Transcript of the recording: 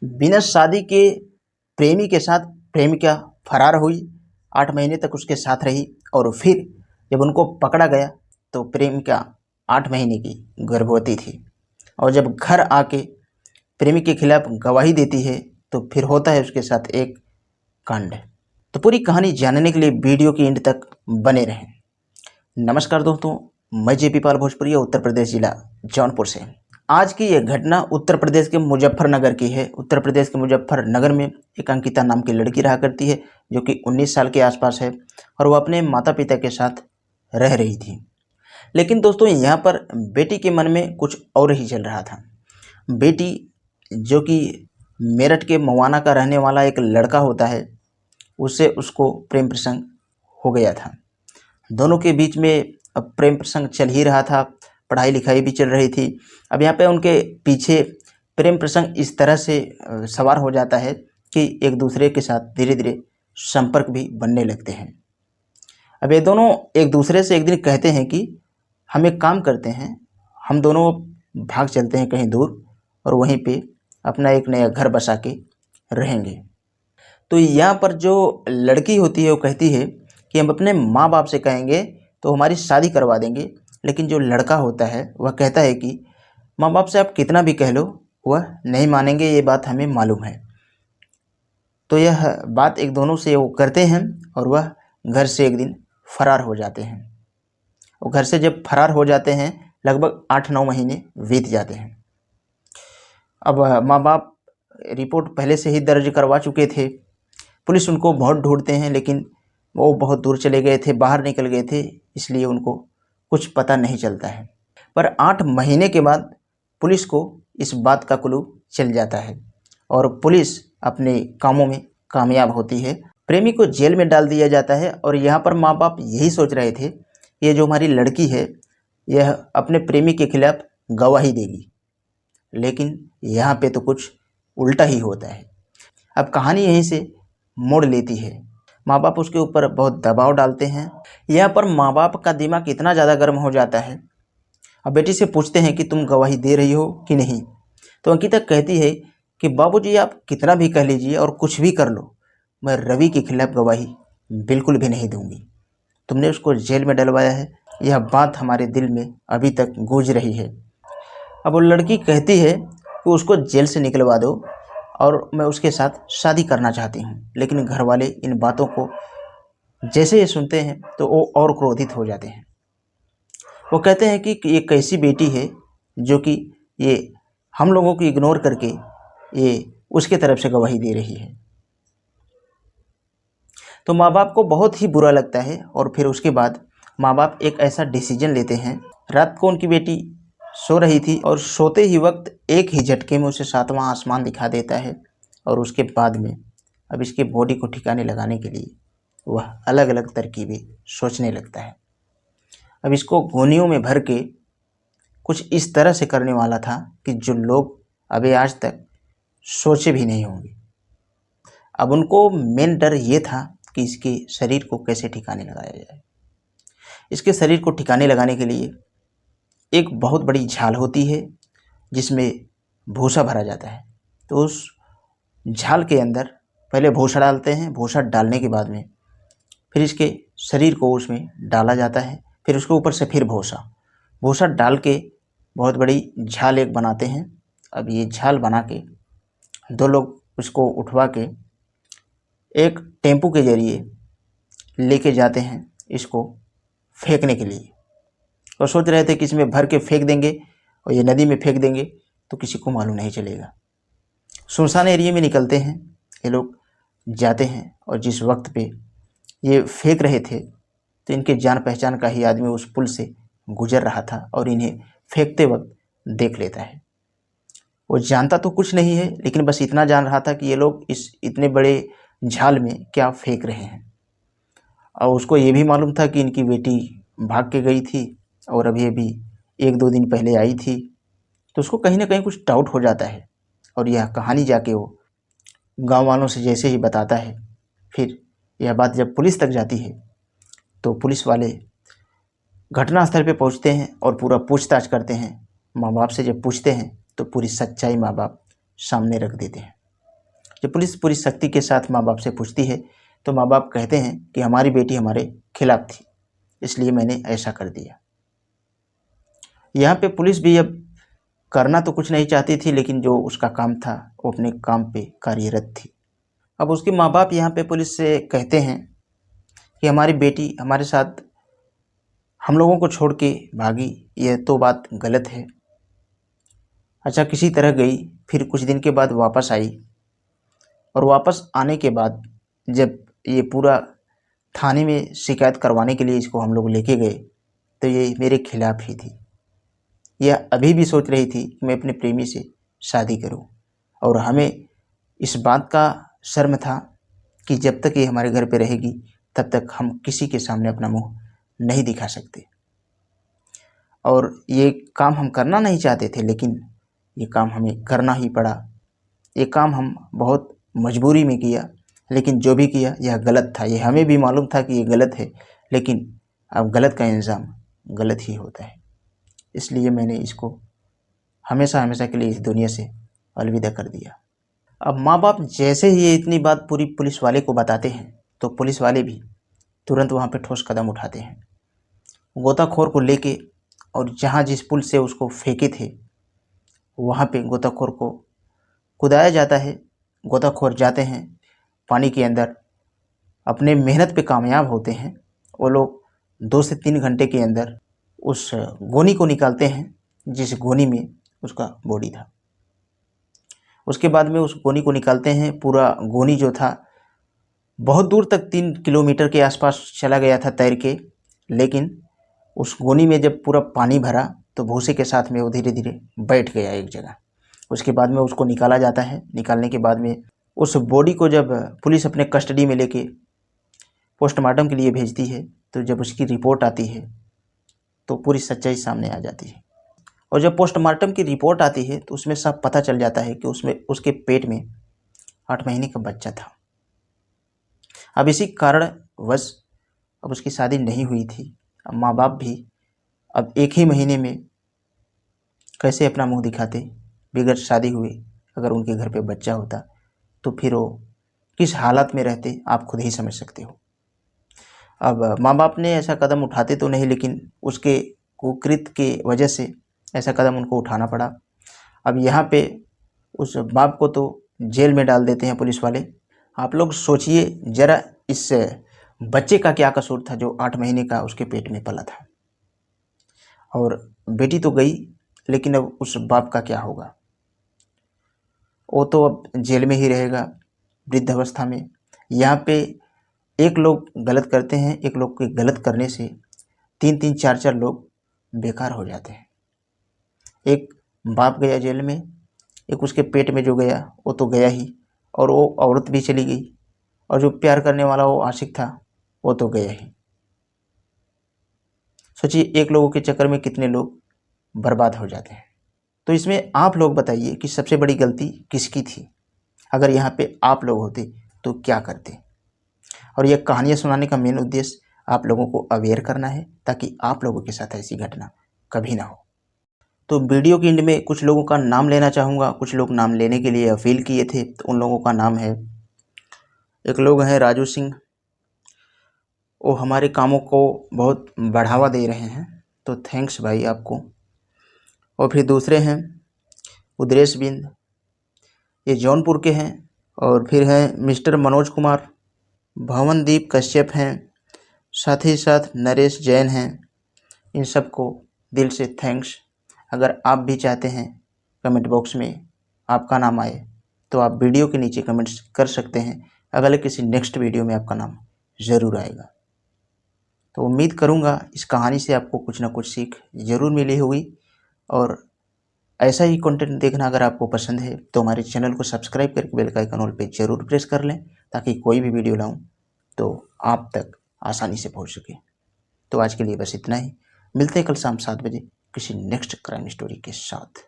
बिना शादी के प्रेमी के साथ प्रेमिका फरार हुई। 8 महीने तक उसके साथ रही और फिर जब उनको पकड़ा गया तो प्रेमिका 8 महीने की गर्भवती थी। और जब घर आके प्रेमी के खिलाफ गवाही देती है तो फिर होता है उसके साथ एक कांड। तो पूरी कहानी जानने के लिए वीडियो के एंड तक बने रहें। नमस्कार दोस्तों, मैं जेपी पाल भोजपुरिया, उत्तर प्रदेश जिला जौनपुर से। आज की यह घटना उत्तर प्रदेश के मुजफ्फरनगर की है। उत्तर प्रदेश के मुजफ्फरनगर में एक अंकिता नाम की लड़की रहा करती है जो कि 19 साल के आसपास है और वो अपने माता पिता के साथ रह रही थी। लेकिन दोस्तों यहाँ पर बेटी के मन में कुछ और ही चल रहा था। बेटी जो कि मेरठ के मवाना का रहने वाला एक लड़का होता है, उससे उसको प्रेम प्रसंग हो गया था। दोनों के बीच में अब प्रेम प्रसंग चल ही रहा था, पढ़ाई लिखाई भी चल रही थी। अब यहाँ पे उनके पीछे प्रेम प्रसंग इस तरह से सवार हो जाता है कि एक दूसरे के साथ धीरे धीरे संपर्क भी बनने लगते हैं। अब ये दोनों एक दूसरे से एक दिन कहते हैं कि हम एक काम करते हैं, हम दोनों भाग चलते हैं कहीं दूर और वहीं पे अपना एक नया घर बसा के रहेंगे। तो यहाँ पर जो लड़की होती है वो कहती है कि हम अपने माँ बाप से कहेंगे तो हमारी शादी करवा देंगे। लेकिन जो लड़का होता है वह कहता है कि माँ बाप से आप कितना भी कह लो वह नहीं मानेंगे, ये बात हमें मालूम है। तो यह बात एक दोनों से वो करते हैं और वह घर से एक दिन फरार हो जाते हैं। और घर से जब फरार हो जाते हैं लगभग 8-9 महीने बीत जाते हैं। अब माँ बाप रिपोर्ट पहले से ही दर्ज करवा चुके थे। पुलिस उनको बहुत ढूंढते हैं लेकिन वो बहुत दूर चले गए थे, बाहर निकल गए थे, इसलिए उनको कुछ पता नहीं चलता है। पर 8 महीने के बाद पुलिस को इस बात का क्लू चल जाता है और पुलिस अपने कामों में कामयाब होती है। प्रेमी को जेल में डाल दिया जाता है और यहाँ पर माँ बाप यही सोच रहे थे, ये जो हमारी लड़की है यह अपने प्रेमी के खिलाफ गवाही देगी। लेकिन यहाँ पे तो कुछ उल्टा ही होता है। अब कहानी यहीं से मोड़ लेती है। माँ बाप उसके ऊपर बहुत दबाव डालते हैं। यहाँ पर माँ बाप का दिमाग इतना ज़्यादा गर्म हो जाता है। अब बेटी से पूछते हैं कि तुम गवाही दे रही हो कि नहीं। तो अंकिता कहती है कि बाबूजी आप कितना भी कह लीजिए और कुछ भी कर लो, मैं रवि के खिलाफ गवाही बिल्कुल भी नहीं दूंगी। तुमने उसको जेल में डलवाया है, यह बात हमारे दिल में अभी तक गूंज रही है। अब वो लड़की कहती है कि उसको जेल से निकलवा दो और मैं उसके साथ शादी करना चाहती हूँ। लेकिन घर वाले इन बातों को जैसे ही सुनते हैं तो वो और क्रोधित हो जाते हैं। वो कहते हैं कि ये कैसी बेटी है जो कि ये हम लोगों को इग्नोर करके ये उसके तरफ से गवाही दे रही है। तो माँ बाप को बहुत ही बुरा लगता है और फिर उसके बाद माँ बाप एक ऐसा डिसीजन लेते हैं। रात को उनकी बेटी सो रही थी और सोते ही वक्त एक ही झटके में उसे 7वां आसमान दिखा देता है और उसके बाद में अब इसके बॉडी को ठिकाने लगाने के लिए वह अलग अलग तरकीबें सोचने लगता है। अब इसको गोनियों में भर के कुछ इस तरह से करने वाला था कि जो लोग अभी आज तक सोचे भी नहीं होंगे। अब उनको मेन डर ये था कि इसके शरीर को कैसे ठिकाने लगाया जाए। इसके शरीर को ठिकाने लगाने के लिए एक बहुत बड़ी झाल होती है जिसमें भूसा भरा जाता है। तो उस झाल के अंदर पहले भूसा डालते हैं। भूसा डालने के बाद में फिर इसके शरीर को उसमें डाला जाता है। फिर उसके ऊपर से फिर भूसा डाल के बहुत बड़ी झाल एक बनाते हैं। अब ये झाल बना के 2 लोग उसको उठवा के एक टेम्पू के ज़रिए लेके जाते हैं इसको फेंकने के लिए। और सोच रहे थे कि इसमें भर के फेंक देंगे और ये नदी में फेंक देंगे तो किसी को मालूम नहीं चलेगा। सुनसान एरिया में निकलते हैं, ये लोग जाते हैं और जिस वक्त पे ये फेंक रहे थे तो इनके जान पहचान का ही आदमी उस पुल से गुजर रहा था और इन्हें फेंकते वक्त देख लेता है। वो जानता तो कुछ नहीं है लेकिन बस इतना जान रहा था कि ये लोग इस इतने बड़े झाल में क्या फेंक रहे हैं। और उसको ये भी मालूम था कि इनकी बेटी भाग के गई थी और अभी 1-2 दिन पहले आई थी। तो उसको कहीं ना कहीं कुछ डाउट हो जाता है और यह कहानी जाके वो गांव वालों से जैसे ही बताता है, फिर यह बात जब पुलिस तक जाती है तो पुलिस वाले घटनास्थल पे पहुंचते हैं और पूरा पूछताछ करते हैं। माँ बाप से जब पूछते हैं तो पूरी सच्चाई माँ बाप सामने रख देते हैं। जब पुलिस पूरी सख्ती के साथ माँ बाप से पूछती है तो माँ बाप कहते हैं कि हमारी बेटी हमारे खिलाफ थी, इसलिए मैंने ऐसा कर दिया। यहाँ पे पुलिस भी अब करना तो कुछ नहीं चाहती थी, लेकिन जो उसका काम था वो अपने काम पे कार्यरत थी। अब उसके माँ बाप यहाँ पे पुलिस से कहते हैं कि हमारी बेटी हमारे साथ हम लोगों को छोड़ के भागी, यह तो बात गलत है। अच्छा, किसी तरह गई, फिर कुछ दिन के बाद वापस आई, और वापस आने के बाद जब ये पूरा थाने में शिकायत करवाने के लिए इसको हम लोग लेके गए तो ये मेरे खिलाफ ही थी। यह अभी भी सोच रही थी कि मैं अपने प्रेमी से शादी करूं, और हमें इस बात का शर्म था कि जब तक ये हमारे घर पे रहेगी तब तक हम किसी के सामने अपना मुंह नहीं दिखा सकते। और ये काम हम करना नहीं चाहते थे, लेकिन ये काम हमें करना ही पड़ा। ये काम हम बहुत मजबूरी में किया, लेकिन जो भी किया यह गलत था। ये हमें भी मालूम था कि ये गलत है, लेकिन अब गलत का इंजाम गलत ही होता है। इसलिए मैंने इसको हमेशा हमेशा के लिए इस दुनिया से अलविदा कर दिया। अब माँ बाप जैसे ही ये इतनी बात पूरी पुलिस वाले को बताते हैं तो पुलिस वाले भी तुरंत वहाँ पे ठोस कदम उठाते हैं। गोताखोर को लेके और जहाँ जिस पुल से उसको फेंके थे वहाँ पे गोताखोर को कुदाया जाता है। गोताखोर जाते हैं पानी के अंदर, अपने मेहनत पे कामयाब होते हैं। वो लोग 2 से 3 घंटे के अंदर उस गोनी को निकालते हैं जिस गोनी में उसका बॉडी था। उसके बाद में उस गोनी को निकालते हैं। पूरा गोनी जो था बहुत दूर तक 3 किलोमीटर के आसपास चला गया था तैर के, लेकिन उस गोनी में जब पूरा पानी भरा तो भूसे के साथ में वो धीरे धीरे बैठ गया एक जगह। उसके बाद में उसको निकाला जाता है। निकालने के बाद में उस बॉडी को जब पुलिस अपने कस्टडी में लेके पोस्टमार्टम के लिए भेजती है तो जब उसकी रिपोर्ट आती है तो पूरी सच्चाई सामने आ जाती है। और जब पोस्टमार्टम की रिपोर्ट आती है तो उसमें सब पता चल जाता है कि उसमें उसके पेट में 8 महीने का बच्चा था। अब इसी कारणवश अब उसकी शादी नहीं हुई थी। अब माँ बाप भी अब 1 ही महीने में कैसे अपना मुंह दिखाते बगैर शादी हुए। अगर उनके घर पे बच्चा होता तो फिर वो किस हालत में रहते आप खुद ही समझ सकते हो। अब माँ बाप ने ऐसा कदम उठाते तो नहीं, लेकिन उसके कुकृत के वजह से ऐसा कदम उनको उठाना पड़ा। अब यहाँ पे उस बाप को तो जेल में डाल देते हैं पुलिस वाले। आप लोग सोचिए ज़रा, इस बच्चे का क्या कसूर था जो 8 महीने का उसके पेट में पला था। और बेटी तो गई, लेकिन अब उस बाप का क्या होगा? वो तो अब जेल में ही रहेगा वृद्ध अवस्था में। यहाँ पे एक लोग गलत करते हैं, एक लोग के गलत करने से 3-3 4-4 लोग बेकार हो जाते हैं। एक बाप गया जेल में, एक उसके पेट में जो गया वो तो गया ही, और वो औरत भी चली गई, और जो प्यार करने वाला वो आशिक था वो तो गया ही। सोचिए एक लोगों के चक्कर में कितने लोग बर्बाद हो जाते हैं। तो इसमें आप लोग बताइए कि सबसे बड़ी गलती किसकी थी? अगर यहाँ पे आप लोग होते तो क्या करते? और यह कहानियाँ सुनाने का मेन उद्देश्य आप लोगों को अवेयर करना है, ताकि आप लोगों के साथ ऐसी घटना कभी ना हो। तो वीडियो के एंड में कुछ लोगों का नाम लेना चाहूँगा। कुछ लोग नाम लेने के लिए अपील किए थे, तो उन लोगों का नाम है, एक लोग हैं राजू सिंह, वो हमारे कामों को बहुत बढ़ावा दे रहे हैं, तो थैंक्स भाई आपको। और फिर दूसरे हैं उद्रेश बिंद, ये जौनपुर के हैं। और फिर हैं मिस्टर मनोज कुमार, भवनदीप कश्यप हैं, साथ ही साथ नरेश जैन हैं। इन सबको दिल से थैंक्स। अगर आप भी चाहते हैं कमेंट बॉक्स में आपका नाम आए तो आप वीडियो के नीचे कमेंट्स कर सकते हैं। अगले किसी नेक्स्ट वीडियो में आपका नाम ज़रूर आएगा। तो उम्मीद करूँगा इस कहानी से आपको कुछ ना कुछ सीख ज़रूर मिली होगी। और ऐसा ही कंटेंट देखना अगर आपको पसंद है तो हमारे चैनल को सब्सक्राइब करके बेल का आइकन ऑल पे ज़रूर प्रेस कर लें, ताकि कोई भी वीडियो लाऊं तो आप तक आसानी से पहुंच सके। तो आज के लिए बस इतना ही। मिलते हैं कल शाम 7 बजे किसी नेक्स्ट क्राइम स्टोरी के साथ।